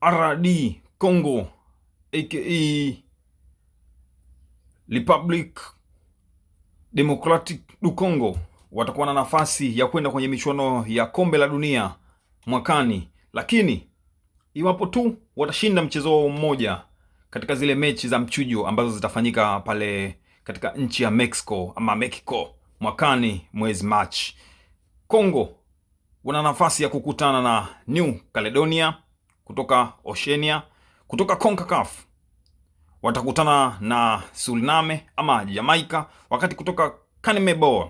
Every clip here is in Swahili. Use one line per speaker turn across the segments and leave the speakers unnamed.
RD Congo aka Republic Democratic du Congo watakuwa na nafasi ya kwenda kwenye michuano ya kombe la dunia mwakani, lakini iwapo tu watashinda mchezo wao mmoja katika zile mechi za mchujo ambazo zitafanyika pale katika nchi ya Mexico mwakani mwezi Machi. Congo wana nafasi ya kukutana na New Caledonia kutoka Oceania, kutoka CONCACAF watakutana na Suriname ama Jamaica, wakati kutoka CONMEBOL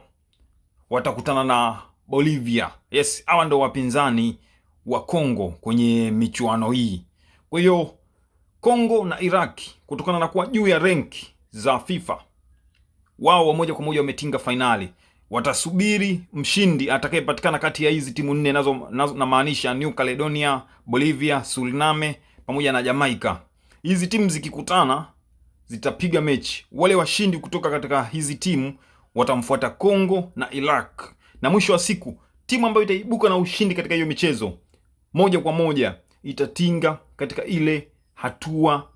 watakutana na Bolivia. Yes, hawa ndio wapinzani wa Congo kwenye michuano hii. Kwa hiyo Congo na Iraki, kutokana na kuwa juu ya renki za FIFA, wao moja kwa moja wametinga fainali. Watasubiri mshindi atakayepatikana kati ya hizi timu nne, nazo na maanisha New Caledonia, Bolivia, Suriname pamoja na Jamaica. Hizi timu zikikutana zitapiga mechi. Wale washindi kutoka katika hizi timu watamfuata Congo na Iraq, na mwisho wa siku timu ambayo itaibuka na ushindi katika hiyo michezo moja kwa moja itatinga katika ile hatua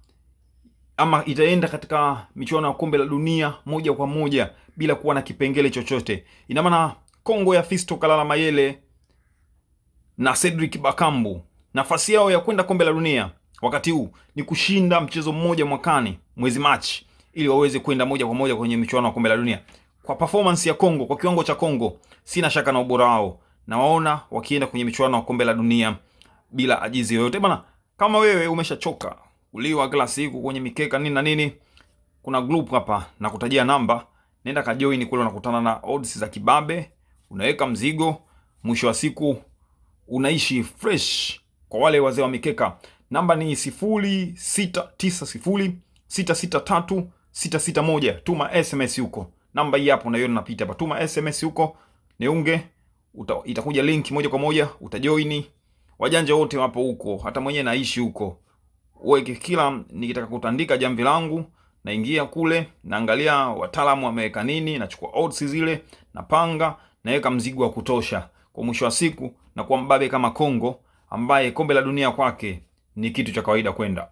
ama itaenda katika michuano ya kombe la dunia moja kwa moja bila kuwa na kipengele chochote. Ina maana Congo ya Fiston Kalala Mayele na Cedric Bakambu, nafasi yao ya kwenda kombe la dunia wakati huu ni kushinda mchezo mmoja mwakani mwezi Machi, ili waweze kwenda moja kwa moja kwenye michuano ya kombe la dunia. Kwa performance ya Congo, kwa kiwango cha Congo, sina shaka na ubora wao, na waona wakienda kwenye michuano ya kombe la dunia bila ajizi yoyote bana. Kama wewe umeshachoka uliwa kila siku kwenye mikeka nini na nini, kuna group hapa na kutajia namba, nenda ka join kule, unakutana na odds za kibabe, unaweka mzigo, mwisho wa siku unaishi fresh. Kwa wale wazee wa mikeka, namba ni 0690663661. Tuma SMS huko, namba hii hapo unaiona napita hapa. Tuma SMS huko niunge, itakuja link moja kwa moja, utajoin. Wajanja wote wapo huko, hata mwenyewe naishi huko. Wewe kila nikitaka kutandika jamvi langu naingia kule, naangalia wataalamu wameweka nini, nachukua odds zile, napanga, naweka mzigo wa kutosha. Kwa mwisho wa siku na kuwa mbabe kama Congo, ambaye kombe la dunia kwake ni kitu cha kawaida kwenda.